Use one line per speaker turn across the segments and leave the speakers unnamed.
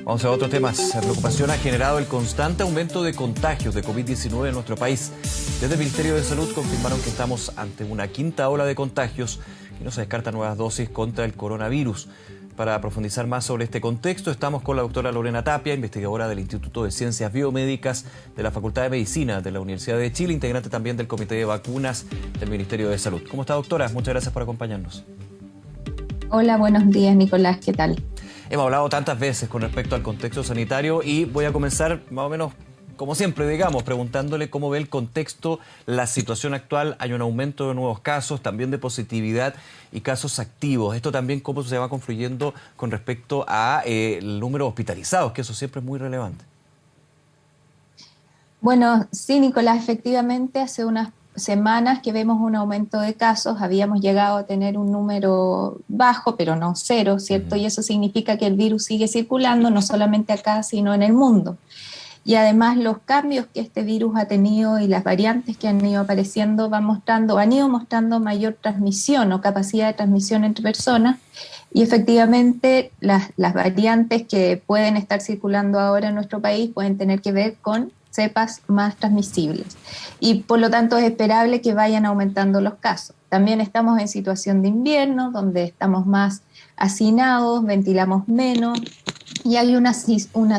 Vamos a otros temas. La preocupación ha generado el constante aumento de contagios de COVID-19 en nuestro país. Desde el Ministerio de Salud confirmaron que estamos ante una quinta ola de contagios y no se descartan nuevas dosis contra el coronavirus. Para profundizar más sobre este contexto, estamos con la doctora Lorena Tapia, investigadora del Instituto de Ciencias Biomédicas de la Facultad de Medicina de la Universidad de Chile, integrante también del Comité de Vacunas del Ministerio de Salud. ¿Cómo está, doctora? Muchas gracias por acompañarnos.
Hola, buenos días, Nicolás. ¿Qué tal?
Hemos hablado tantas veces con respecto al contexto sanitario y voy a comenzar más o menos como siempre, digamos, preguntándole cómo ve el contexto, la situación actual. Hay un aumento de nuevos casos, también de positividad y casos activos. Esto también cómo se va confluyendo con respecto a el número de hospitalizados, que eso siempre es muy relevante.
Bueno, sí, Nicolás, efectivamente, hace unas semanas que vemos un aumento de casos. Habíamos llegado a tener un número bajo, pero no cero, ¿cierto? Y eso significa que el virus sigue circulando, no solamente acá, sino en el mundo. Y además los cambios que este virus ha tenido y las variantes que han ido apareciendo han ido mostrando mayor transmisión o capacidad de transmisión entre personas. Y efectivamente las variantes que pueden estar circulando ahora en nuestro país pueden tener que ver con cepas más transmisibles. Y por lo tanto es esperable que vayan aumentando los casos. También estamos en situación de invierno, donde estamos más hacinados, ventilamos menos, y hay una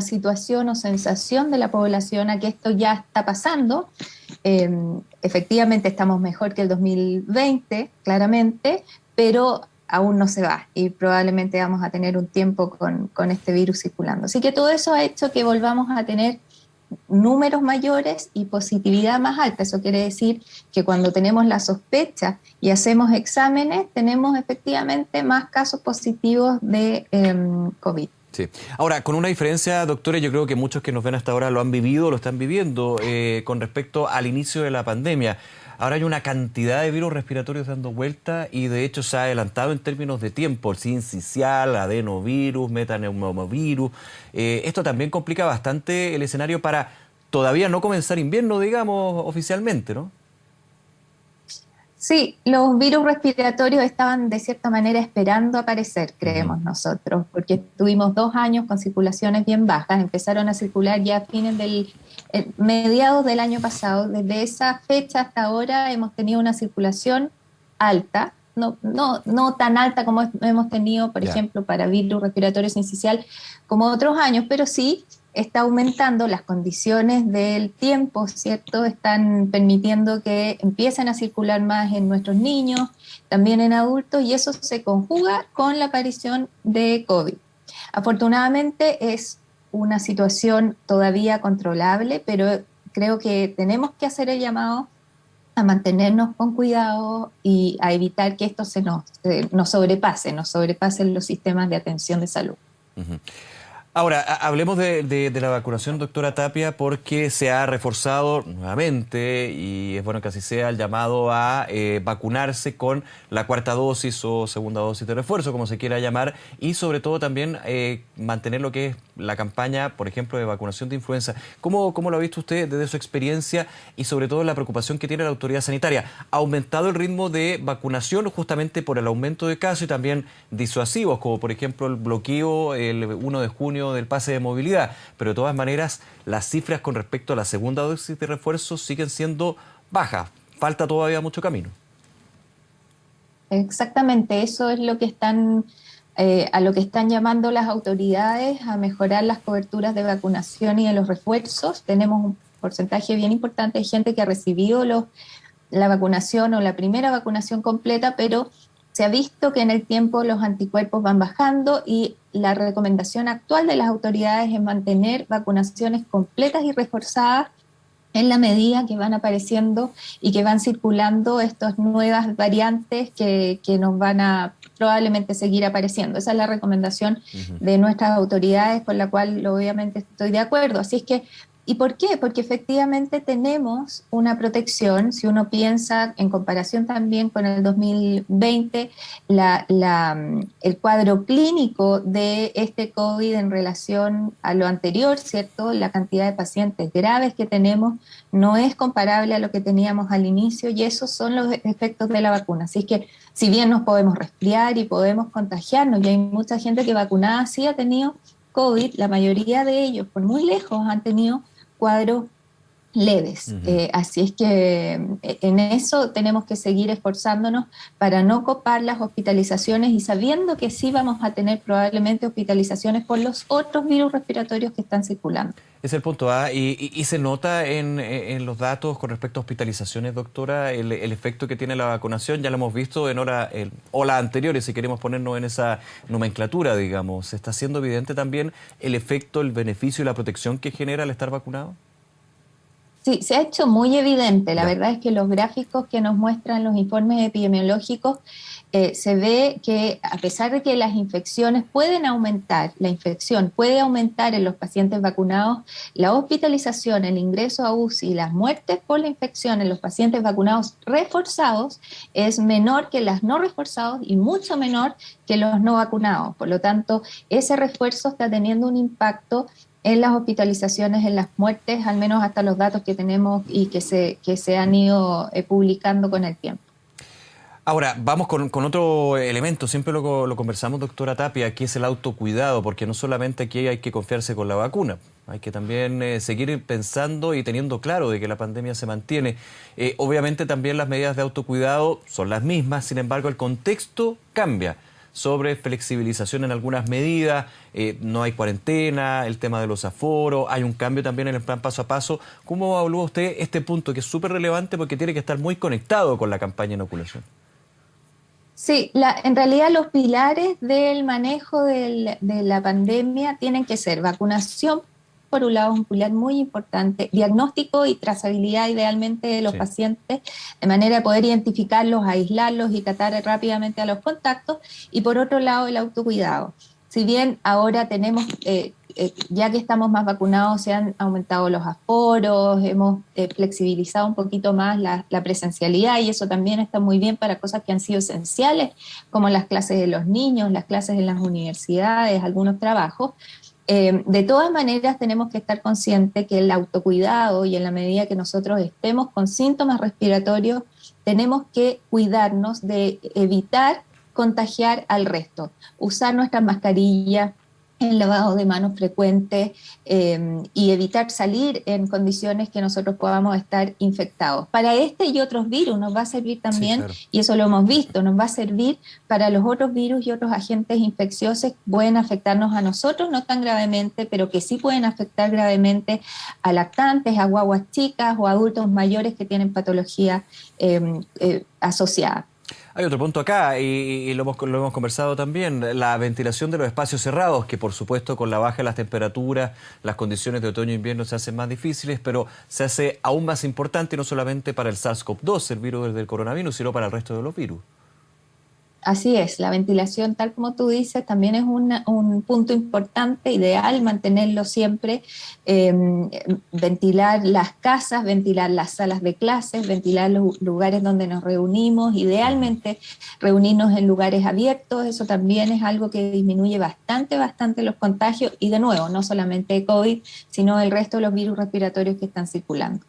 situación o sensación de la población a que esto ya está pasando. Efectivamente estamos mejor que el 2020, claramente, pero aún no se va y probablemente vamos a tener un tiempo con este virus circulando. Así que todo eso ha hecho que volvamos a tener números mayores y positividad más alta. Eso quiere decir que cuando tenemos la sospecha y hacemos exámenes, tenemos efectivamente más casos positivos de COVID.
Sí. Ahora, con una diferencia, doctora, yo creo que muchos que nos ven hasta ahora lo han vivido, lo están viviendo, con respecto al inicio de la pandemia. Ahora hay una cantidad de virus respiratorios dando vuelta y de hecho se ha adelantado en términos de tiempo, el sincicial, adenovirus, metaneumovirus. Esto también complica bastante el escenario para todavía no comenzar invierno, digamos, oficialmente, ¿no?
Sí, los virus respiratorios estaban de cierta manera esperando aparecer, creemos nosotros, porque tuvimos 2 años con circulaciones bien bajas, empezaron a circular ya a mediados del año pasado. Desde esa fecha hasta ahora hemos tenido una circulación alta, no tan alta como hemos tenido, por ejemplo, para virus respiratorio sincicial como otros años, pero sí está aumentando. Las condiciones del tiempo, ¿cierto?, están permitiendo que empiecen a circular más en nuestros niños, también en adultos, y eso se conjuga con la aparición de COVID. Afortunadamente es una situación todavía controlable, pero creo que tenemos que hacer el llamado a mantenernos con cuidado y a evitar que esto nos sobrepasen los sistemas de atención de salud.
Ahora, hablemos de la vacunación, doctora Tapia, porque se ha reforzado nuevamente, y es bueno que así sea, el llamado a vacunarse con la cuarta dosis o segunda dosis de refuerzo, como se quiera llamar, y sobre todo también mantener lo que es la campaña, por ejemplo, de vacunación de influenza. ¿Cómo lo ha visto usted desde su experiencia y sobre todo la preocupación que tiene la autoridad sanitaria? ¿Ha aumentado el ritmo de vacunación justamente por el aumento de casos y también disuasivos, como por ejemplo el bloqueo el 1 de junio del pase de movilidad? Pero de todas maneras, las cifras con respecto a la segunda dosis de refuerzo siguen siendo bajas. Falta todavía mucho camino.
Exactamente, eso es lo que a lo que están llamando las autoridades, a mejorar las coberturas de vacunación y de los refuerzos. Tenemos un porcentaje bien importante de gente que ha recibido la vacunación o la primera vacunación completa, pero se ha visto que en el tiempo los anticuerpos van bajando y la recomendación actual de las autoridades es mantener vacunaciones completas y reforzadas en la medida que van apareciendo y que van circulando estas nuevas variantes que nos van a probablemente seguir apareciendo. Esa es la recomendación de nuestras autoridades, con la cual obviamente estoy de acuerdo. Así es que, ¿y por qué? Porque efectivamente tenemos una protección. Si uno piensa en comparación también con el 2020, el cuadro clínico de este COVID en relación a lo anterior, ¿cierto? La cantidad de pacientes graves que tenemos no es comparable a lo que teníamos al inicio, y esos son los efectos de la vacuna. Así es que, si bien nos podemos resfriar y podemos contagiarnos, y hay mucha gente que vacunada sí ha tenido COVID, la mayoría de ellos, por muy lejos, han tenido cuadros leves. Así es que en eso tenemos que seguir esforzándonos para no copar las hospitalizaciones y sabiendo que sí vamos a tener probablemente hospitalizaciones por los otros virus respiratorios que están circulando.
Es el punto A. ¿Y se nota en los datos con respecto a hospitalizaciones, doctora, el efecto que tiene la vacunación? Ya lo hemos visto en olas anteriores, si queremos ponernos en esa nomenclatura, digamos. ¿Está siendo evidente también el efecto, el beneficio y la protección que genera el estar vacunado?
Sí, se ha hecho muy evidente. La
Ya.
verdad es que los gráficos que nos muestran los informes epidemiológicos se ve que a pesar de que las infecciones pueden aumentar, la infección puede aumentar en los pacientes vacunados, la hospitalización, el ingreso a UCI y las muertes por la infección en los pacientes vacunados reforzados es menor que las no reforzados y mucho menor que los no vacunados. Por lo tanto, ese refuerzo está teniendo un impacto en las hospitalizaciones, en las muertes, al menos hasta los datos que tenemos y que se han ido publicando con el tiempo.
Ahora, vamos con otro elemento, siempre lo conversamos, doctora Tapia, que es el autocuidado, porque no solamente aquí hay que confiarse con la vacuna, hay que también seguir pensando y teniendo claro de que la pandemia se mantiene. Obviamente también las medidas de autocuidado son las mismas, sin embargo el contexto cambia. Sobre flexibilización en algunas medidas, no hay cuarentena, el tema de los aforos, hay un cambio también en el plan paso a paso. ¿Cómo evalúa usted este punto que es súper relevante porque tiene que estar muy conectado con la campaña de inoculación?
Sí, en realidad los pilares del manejo de la pandemia tienen que ser vacunación, por un lado, un pilar muy importante, diagnóstico y trazabilidad idealmente de los pacientes, de manera de poder identificarlos, aislarlos y tratar rápidamente a los contactos, y por otro lado, el autocuidado. Si bien ahora tenemos, ya que estamos más vacunados, se han aumentado los aforos, hemos flexibilizado un poquito más la presencialidad, y eso también está muy bien para cosas que han sido esenciales, como las clases de los niños, las clases en las universidades, algunos trabajos. De todas maneras, tenemos que estar conscientes que el autocuidado, y en la medida que nosotros estemos con síntomas respiratorios, tenemos que cuidarnos de evitar contagiar al resto, usar nuestras mascarillas, el lavado de manos frecuente y evitar salir en condiciones que nosotros podamos estar infectados. Para este y otros virus nos va a servir también, claro. Y eso lo hemos visto, nos va a servir para los otros virus y otros agentes infecciosos que pueden afectarnos a nosotros, no tan gravemente, pero que sí pueden afectar gravemente a lactantes, a guaguas chicas o a adultos mayores que tienen patología asociada.
Hay otro punto acá, y lo hemos conversado también, la ventilación de los espacios cerrados, que por supuesto con la baja de las temperaturas, las condiciones de otoño e invierno se hacen más difíciles, pero se hace aún más importante no solamente para el SARS-CoV-2, el virus del coronavirus, sino para el resto de los virus.
Así es, la ventilación, tal como tú dices, también es un punto importante, ideal mantenerlo siempre, ventilar las casas, ventilar las salas de clases, ventilar los lugares donde nos reunimos, idealmente reunirnos en lugares abiertos, eso también es algo que disminuye bastante los contagios, y de nuevo, no solamente COVID, sino el resto de los virus respiratorios que están circulando.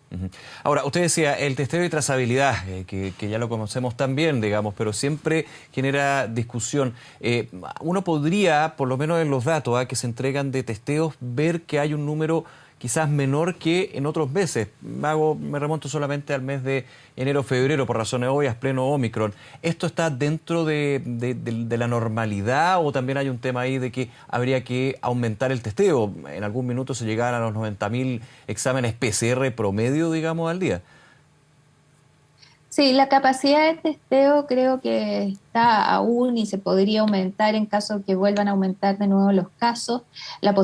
Ahora, usted decía el testeo y trazabilidad, que ya lo conocemos también, digamos, pero siempre genera discusión. Uno podría, por lo menos en los datos que se entregan de testeos, ver que hay un número quizás menor que en otros meses. Me remonto solamente al mes de enero-febrero, por razones obvias, pleno Omicron. ¿Esto está dentro de la normalidad o también hay un tema ahí de que habría que aumentar el testeo? En algún minuto se llegaban a los 90.000 exámenes PCR promedio, digamos, al día.
Sí, la capacidad de testeo creo que está aún y se podría aumentar en caso de que vuelvan a aumentar de nuevo los casos. La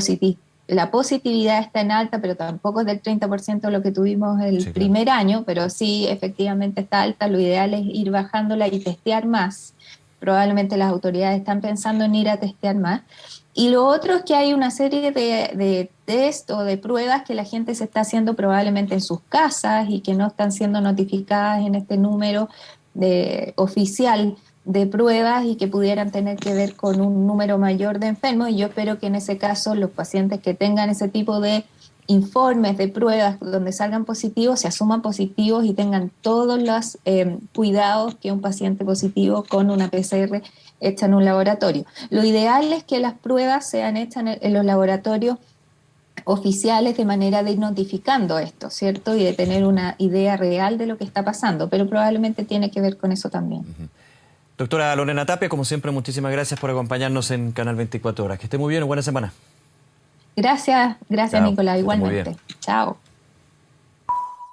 positividad está en alta, pero tampoco es del 30% de lo que tuvimos el primer año, pero sí efectivamente está alta. Lo ideal es ir bajándola y testear más. Probablemente las autoridades están pensando en ir a testear más. Y lo otro es que hay una serie de test o de pruebas que la gente se está haciendo probablemente en sus casas y que no están siendo notificadas en este número oficial de pruebas y que pudieran tener que ver con un número mayor de enfermos. Y yo espero que en ese caso los pacientes que tengan ese tipo de informes de pruebas donde salgan positivos, se asuman positivos y tengan todos los cuidados que un paciente positivo con una PCR hecha en un laboratorio. Lo ideal es que las pruebas sean hechas en los laboratorios oficiales de manera de ir notificando esto, ¿cierto? Y de tener una idea real de lo que está pasando, pero probablemente tiene que ver con eso también.
Doctora Lorena Tapia, como siempre, muchísimas gracias por acompañarnos en Canal 24 Horas. Que esté muy bien, buena semana.
Gracias,
Chao,
Nicolás,
que esté muy bien.
igualmente. Chao.